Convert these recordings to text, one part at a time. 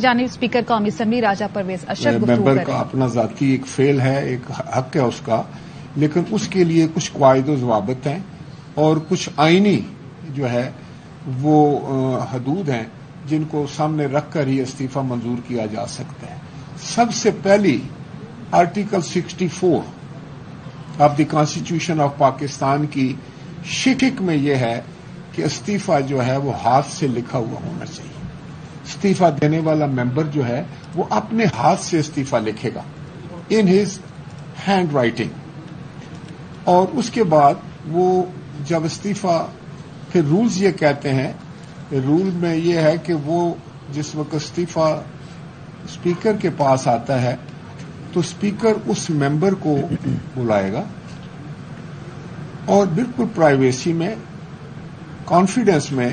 جانب اسپیکر قومی اسمبلی راجہ پرویز اشرف گفتگو ممبر کا اپنا ذاتی ایک فعل ہے، ایک حق ہے اس کا، لیکن اس کے لیے کچھ قواعد و ضوابط ہیں اور کچھ آئینی جو ہے وہ حدود ہیں جن کو سامنے رکھ کر ہی استعفی منظور کیا جا سکتا ہے۔ سب سے پہلی article 64 of the constitution of Pakistan کی شک میں یہ ہے کہ استعفی جو ہے وہ ہاتھ سے لکھا ہوا ہونا چاہیے۔ استعفی دینے والا ممبر جو ہے وہ اپنے ہاتھ سے استعفی لکھے گا ان ہز ہینڈ رائٹنگ، اور اس کے بعد وہ جب استعفی، پھر رولز یہ کہتے ہیں، رول میں یہ ہے کہ وہ جس وقت استعفی اسپیکر کے پاس آتا ہے تو اسپیکر اس ممبر کو بلائے گا اور بالکل پرائیویسی میں، کانفیڈنس میں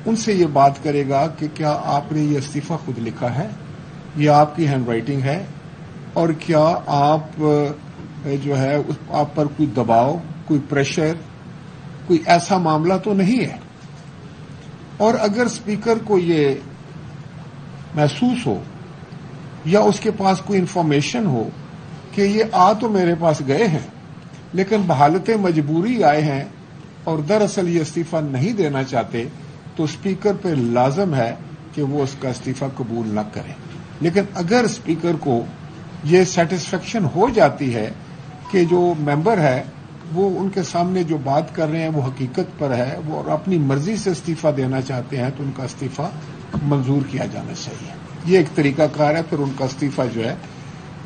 ان سے یہ بات کرے گا کہ کیا آپ نے یہ استعفی خود لکھا ہے، یہ آپ کی ہینڈ رائٹنگ ہے، اور کیا آپ جو ہے آپ پر کوئی دباؤ، کوئی پریشر، کوئی ایسا معاملہ تو نہیں ہے۔ اور اگر اسپیکر کو یہ محسوس ہو یا اس کے پاس کوئی انفارمیشن ہو کہ یہ آ تو میرے پاس گئے ہیں لیکن بحالت مجبوری آئے ہیں اور دراصل یہ استعفی نہیں دینا چاہتے، تو اسپیکر پہ لازم ہے کہ وہ اس کا استعفی قبول نہ کرے۔ لیکن اگر اسپیکر کو یہ سیٹسفیکشن ہو جاتی ہے کہ جو ممبر ہے وہ ان کے سامنے جو بات کر رہے ہیں وہ حقیقت پر ہے، وہ اور اپنی مرضی سے استعفی دینا چاہتے ہیں، تو ان کا استعفی منظور کیا جانا چاہیے۔ یہ ایک طریقہ کار ہے، پھر ان کا استعفی جو ہے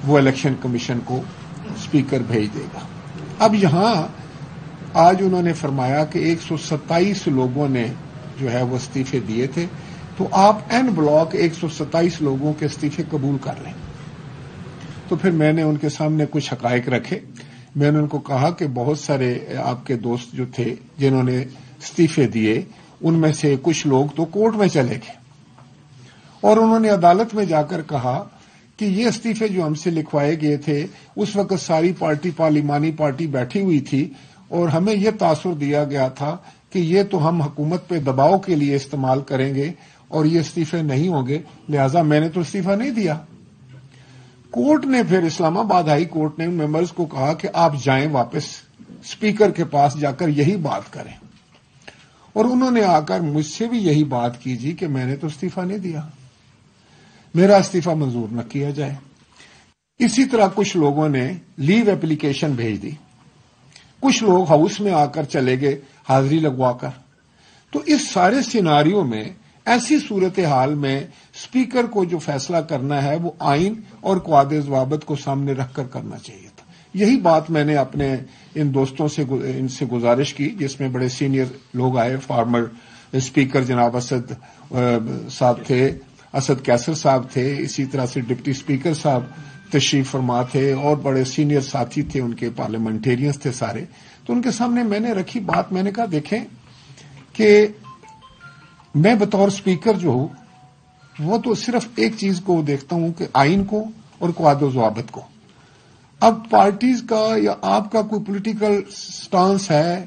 وہ الیکشن کمیشن کو اسپیکر بھیج دے گا۔ اب یہاں آج انہوں نے فرمایا کہ 127 لوگوں نے جو ہے وہ استعفے دیے تھے، تو آپ این بلاک 127 لوگوں کے استعفے قبول کر لیں۔ تو پھر میں نے ان کے سامنے کچھ حقائق رکھے۔ میں نے ان کو کہا کہ بہت سارے آپ کے دوست جو تھے جنہوں نے استعفے دیے، ان میں سے کچھ لوگ تو کورٹ میں چلے گئے اور انہوں نے عدالت میں جا کر کہا کہ یہ استعفے جو ہم سے لکھوائے گئے تھے اس وقت ساری پارٹی، پارلیمانی پارٹی بیٹھی ہوئی تھی اور ہمیں یہ تاثر دیا گیا تھا کہ یہ تو ہم حکومت پہ دباؤ کے لیے استعمال کریں گے اور یہ استعفے نہیں ہوں گے، لہذا میں نے تو استعفی نہیں دیا۔ کورٹ نے پھر اسلام آباد ہائی کورٹ نے ان ممبرز کو کہا کہ آپ جائیں واپس اسپیکر کے پاس جا کر یہی بات کریں، اور انہوں نے آ کر مجھ سے بھی یہی بات کی جی کہ میں نے تو استعفی نہیں دیا، میرا استعفی منظور نہ کیا جائے۔ اسی طرح کچھ لوگوں نے لیو اپلیکیشن بھیج دی، کچھ لوگ ہاؤس میں آ کر چلے گئے حاضری لگوا کر۔ تو اس سارے سیناریو میں، ایسی صورتحال میں اسپیکر کو جو فیصلہ کرنا ہے وہ آئین اور قواعد ضوابط کو سامنے رکھ کر کرنا چاہیے تھا۔ یہی بات میں نے اپنے ان دوستوں سے ان سے گزارش کی، جس میں بڑے سینئر لوگ آئے، فارمر اسپیکر جناب اسد صاحب تھے، اسد کیسر صاحب تھے، اسی طرح سے ڈپٹی اسپیکر صاحب تشریف فرما تھے، اور بڑے سینئر ساتھی تھے ان کے، پارلیمنٹیرینز تھے سارے۔ تو ان کے سامنے میں نے رکھی بات، میں نے کہا دیکھیں کہ میں بطور اسپیکر جو ہوں وہ تو صرف ایک چیز کو دیکھتا ہوں کہ آئین کو اور قواعد و ضوابط کو۔ اب پارٹیز کا یا آپ کا کوئی پولیٹیکل سٹانس ہے،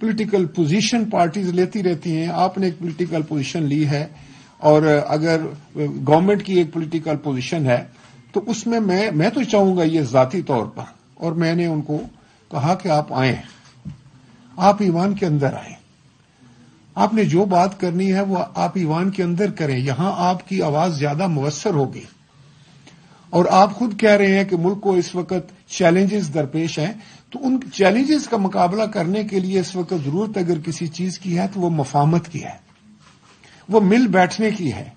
پولیٹیکل پوزیشن پارٹیز لیتی رہتی ہیں، آپ نے ایک پولیٹیکل پوزیشن لی ہے، اور اگر گورنمنٹ کی ایک پولیٹیکل پوزیشن ہے تو اس میں میں تو چاہوں گا یہ ذاتی طور پر، اور میں نے ان کو کہا کہ آپ آئیں، آپ ایوان کے اندر آئیں، آپ نے جو بات کرنی ہے وہ آپ ایوان کے اندر کریں، یہاں آپ کی آواز زیادہ مؤثر ہوگی، اور آپ خود کہہ رہے ہیں کہ ملک کو اس وقت چیلنجز درپیش ہیں، تو ان چیلنجز کا مقابلہ کرنے کے لیے اس وقت ضرورت اگر کسی چیز کی ہے تو وہ مفاہمت کی ہے، وہ مل بیٹھنے کی ہے،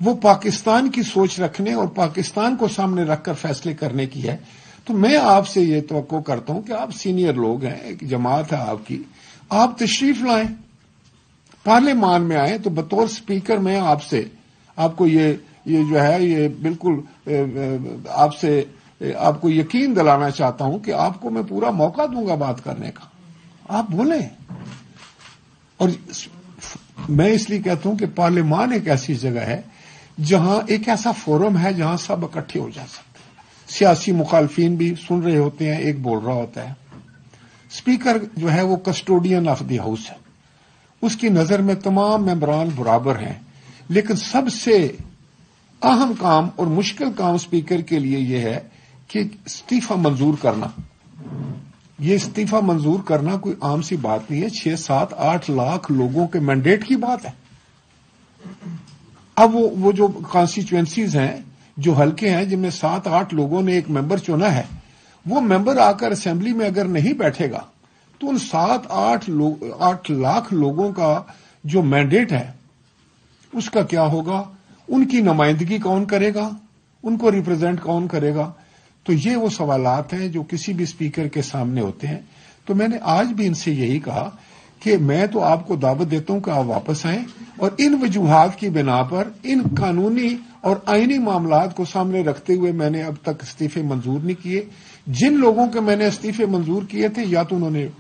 وہ پاکستان کی سوچ رکھنے اور پاکستان کو سامنے رکھ کر فیصلے کرنے کی ہے۔ تو میں آپ سے یہ توقع کرتا ہوں کہ آپ سینئر لوگ ہیں، ایک جماعت ہے آپ کی، آپ تشریف لائیں، پارلیمان میں آئیں، تو بطور اسپیکر میں آپ کو یہ جو ہے یہ بالکل آپ کو یقین دلانا چاہتا ہوں کہ آپ کو میں پورا موقع دوں گا بات کرنے کا، آپ بولیں۔ اور میں اس لیے کہتا ہوں کہ پارلیمان ایک ایسی جگہ ہے جہاں ایک ایسا فورم ہے جہاں سب اکٹھے ہو جا سکتے ہیں، سیاسی مخالفین بھی سن رہے ہوتے ہیں، ایک بول رہا ہوتا ہے، اسپیکر جو ہے وہ کسٹوڈین آف دی ہاؤس ہے، اس کی نظر میں تمام ممبران برابر ہیں، لیکن سب سے अहम काम और मुश्किल काम स्पीकर के लिए यह है कि इस्तीफा मंजूर करना। ये इस्तीफा मंजूर करना कोई आम सी बात नहीं है। 6, 7, 8 लाख लोगों के मैंडेट की बात है। अब वो जो कॉन्स्टिट्यूएंसीज हैं, जो हल्के हैं, जिनमें 7, 8 लोगों ने एक मेंबर चुना है, वो मेंबर आकर असेंबली में अगर नहीं बैठेगा तो उन 7, 8 लाख लोगों का जो मैंडेट है उसका क्या होगा? उनकी नुमाइंदगी कौन करेगा? उनको रिप्रेजेंट कौन करेगा? तो ये वो सवालात हैं जो किसी भी स्पीकर के सामने होते हैं। तो मैंने आज भी इनसे यही कहा कि मैं तो आपको दावत देता हूं कि आप वापस आएं और इन वजूहात की बिना पर इन कानूनी और आईनी मामलात को सामने रखते हुए मैंने अब तक इस्तीफे मंजूर नहीं किए। जिन लोगों के मैंने इस्तीफे मंजूर किए थे, या तो उन्होंने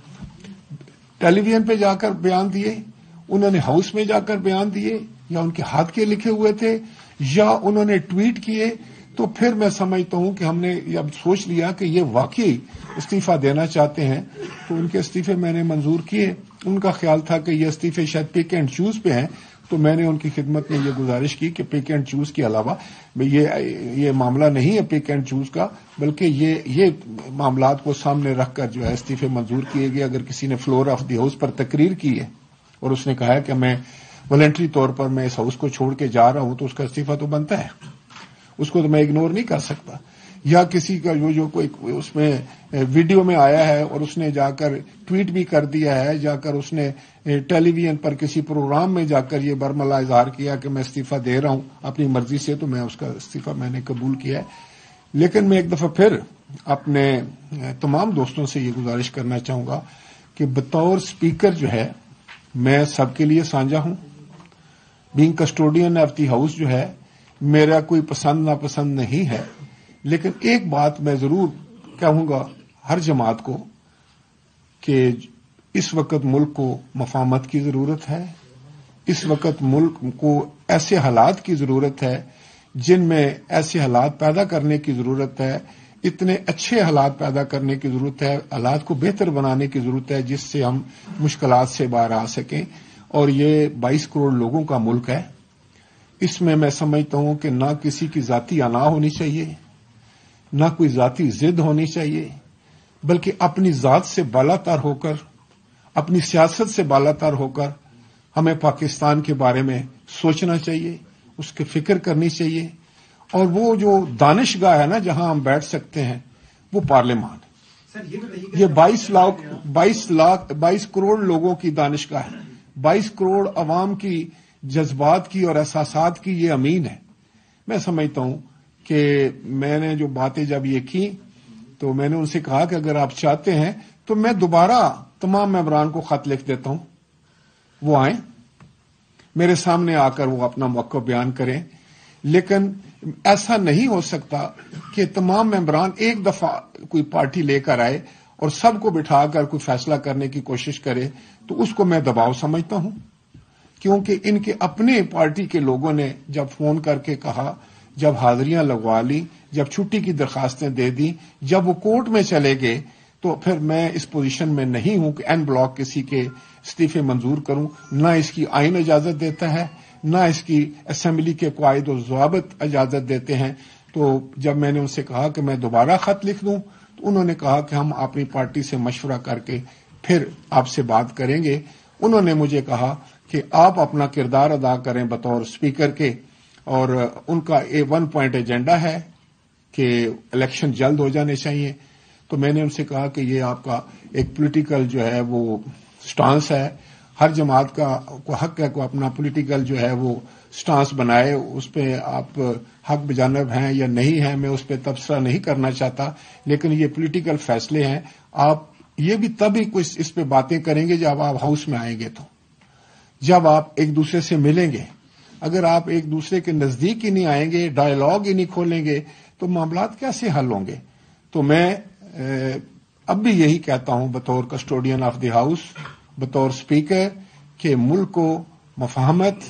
टेलीविजन पे जाकर बयान दिए, उन्होंने हाउस में जाकर बयान दिए, या उनके हाथ के लिखे हुए थे, या उन्होंने ट्वीट किए। तो फिर मैं समझता हूं कि हमने अब सोच लिया कि ये वाकई इस्तीफा देना चाहते हैं, तो उनके इस्तीफे मैंने मंजूर किए। उनका ख्याल था कि ये इस्तीफे शायद पिक एंड चूज पे हैं, तो मैंने उनकी खिदमत में ये गुजारिश की कि पिक एंड चूज के अलावा ये मामला नहीं है पिक एंड चूज का, बल्कि ये मामलात को सामने रखकर जो है इस्तीफे मंजूर किए गए। अगर किसी ने फ्लोर ऑफ द हाउस पर तकरीर की है और उसने कहा है कि मैं वॉलंटरी तौर पर मैं इस हाउस को छोड़ के जा रहा हूं, तो उसका इस्तीफा तो बनता है, उसको तो मैं इग्नोर नहीं कर सकता। या किसी का जो कोई उसमें वीडियो में आया है और उसने जाकर ट्वीट भी कर दिया है, जाकर उसने टेलीविजन पर किसी प्रोग्राम में जाकर ये बरमला इजहार किया कि मैं इस्तीफा दे रहा हूं अपनी मर्जी से, तो मैं उसका इस्तीफा मैंने कबूल किया है। लेकिन मैं एक दफा फिर अपने तमाम दोस्तों से ये गुजारिश करना चाहूंगा कि बतौर स्पीकर जो है मैं सबके लिए साझा हूं। Being custodian of the house जो है मेरा कोई पसंद नापसंद नहीं है, लेकिन एक बात मैं जरूर कहूंगा हर जमात को कि इस वक्त मुल्क को मफाहमत की जरूरत है। इस वक्त मुल्क को ऐसे हालात की जरूरत है जिनमें ऐसे हालात पैदा करने की जरूरत है, इतने अच्छे हालात पैदा करने की जरूरत है, हालात को बेहतर बनाने की जरूरत है जिससे हम मुश्किलात से बाहर आ सकें। और ये 22 करोड़ लोगों का मुल्क है। इसमें मैं समझता हूं कि ना किसी की जाती अना होनी चाहिए, ना कोई जाती जिद होनी चाहिए, बल्कि अपनी जात से बालातर होकर, अपनी सियासत से बालातर होकर हमें पाकिस्तान के बारे में सोचना चाहिए, उसकी फिक्र करनी चाहिए। और वो जो दानिशगाह है ना जहां हम बैठ सकते हैं, वो पार्लियामान है। ये 22 करोड़ लोगों की दानिशगाह है, 22 करोड़ अवाम की जज्बात की और एहसासात की ये अमीन है। मैं समझता हूं कि मैंने जो बातें जब ये की तो मैंने उनसे कहा कि अगर आप चाहते हैं तो मैं दोबारा तमाम मेंबरान को खत लिख देता हूं, वो आए मेरे सामने आकर वो अपना मौक़िफ़ बयान करें। लेकिन ऐसा नहीं हो सकता कि तमाम मेंबरान एक दफा कोई पार्टी लेकर आए और सबको बिठाकर कोई फैसला करने की कोशिश करे, तो उसको मैं दबाव समझता हूं। क्योंकि इनके अपने पार्टी के लोगों ने जब फोन करके कहा, जब हाजिरियां लगवा ली, जब छुट्टी की दरखास्तें दे दी, जब वो कोर्ट में चले गए, तो फिर मैं इस पोजीशन में नहीं हूं कि एन ब्लॉक किसी के इस्तीफे मंजूर करूं। ना इसकी आइन इजाजत देता है, ना इसकी असेंबली के कायद और ज़वाबित इजाजत देते हैं। तो जब मैंने उनसे कहा कि मैं दोबारा खत लिख दूं, तो उन्होंने कहा कि हम अपनी पार्टी से मशवरा करके फिर आपसे बात करेंगे। उन्होंने मुझे कहा कि आप अपना किरदार अदा करें बतौर स्पीकर के, और उनका 1 पॉइंट एजेंडा है कि इलेक्शन जल्द हो जाने चाहिए। तो मैंने उनसे कहा कि ये आपका एक पॉलिटिकल जो है वो स्टांस है, हर जमात का को हक है को अपना पॉलिटिकल जो है वो स्टांस बनाए, उस पर आप हक बजानब हैं या नहीं हैं मैं उस पर तबसरा नहीं करना चाहता, लेकिन ये पॉलिटिकल फैसले हैं। आप ये भी तभी कुछ इस पे बातें करेंगे जब आप हाउस में आएंगे, तो जब आप एक दूसरे से मिलेंगे। अगर आप एक दूसरे के नजदीक ही नहीं आएंगे, डायलॉग ही नहीं खोलेंगे, तो मामलात कैसे हल होंगे। तो मैं अब भी यही कहता हूं बतौर कस्टोडियन ऑफ द हाउस, बतौर स्पीकर, कि मुल्क को मफाहमत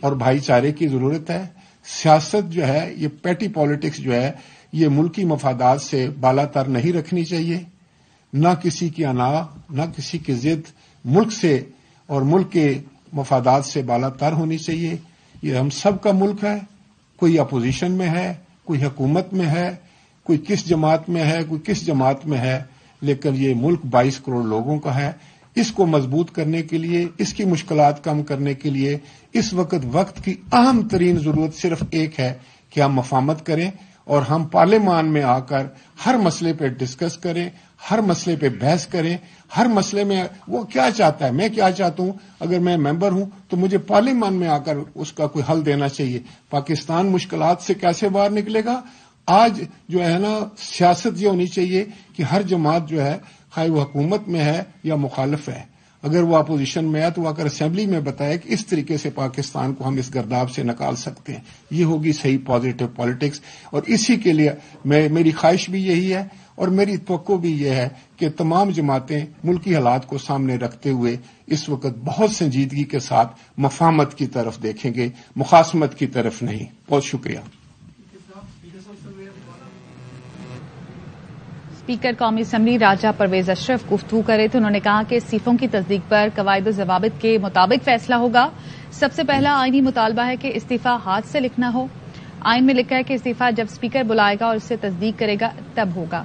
और भाईचारे की जरूरत है। सियासत जो है, ये पैटी पॉलिटिक्स जो है, ये मुल्की मफादात से बालातर नहीं रखनी चाहिए। ना किसी की अना, ना किसी की जिद मुल्क से और मुल्क के मफादात से बालातर होनी चाहिए। ये हम सब का मुल्क है, कोई अपोजिशन में है, कोई हुकूमत में है, कोई किस जमात में है, कोई किस जमात में है, लेकिन ये मुल्क 22 करोड़ लोगों का है। इसको मजबूत करने के लिए, इसकी मुश्किलात कम करने के लिए इस वक्त की अहम तरीन जरूरत सिर्फ एक है कि हम मफाहमत करें और हम पार्लियामान में आकर हर मसले पे डिस्कस करें, हर मसले पे बहस करें, हर मसले में वो क्या चाहता है, मैं क्या चाहता हूं। अगर मैं मेंबर हूं तो मुझे पार्लियामान में आकर उसका कोई हल देना चाहिए। पाकिस्तान मुश्किलात से कैसे बाहर निकलेगा? आज जो है ना, सियासत ये होनी चाहिए कि हर जमात जो है, खाए वो हुकूमत में है या मुखालिफ है, अगर वो अपोजिशन में है तो वो आकर असेंबली में बताए कि इस तरीके से पाकिस्तान को हम इस गर्दाब से निकाल सकते हैं। ये होगी सही पॉजिटिव पॉलिटिक्स। और इसी के लिए मेरी ख्वाहिश भी यही है और मेरी तवक्को भी ये है कि तमाम जमातें मुल्की हालात को सामने रखते हुए इस वक्त बहुत संजीदगी के साथ मफाहमत की तरफ देखेंगे, मुखासमत की तरफ नहीं। बहुत शुक्रिया। स्पीकर कौमी असम्बली राजा परवेज अशरफ गुफ्तगू करे तो उन्होंने कहा कि इस्तीफों की तस्दीक पर कवायद ज़वाबित के मुताबिक फैसला होगा। सबसे पहला आईनी मुतालबा है कि इस्तीफा हाथ से लिखना हो। आइन में लिखा है कि इस्तीफा जब स्पीकर बुलाएगा और इससे तस्दीक करेगा तब होगा।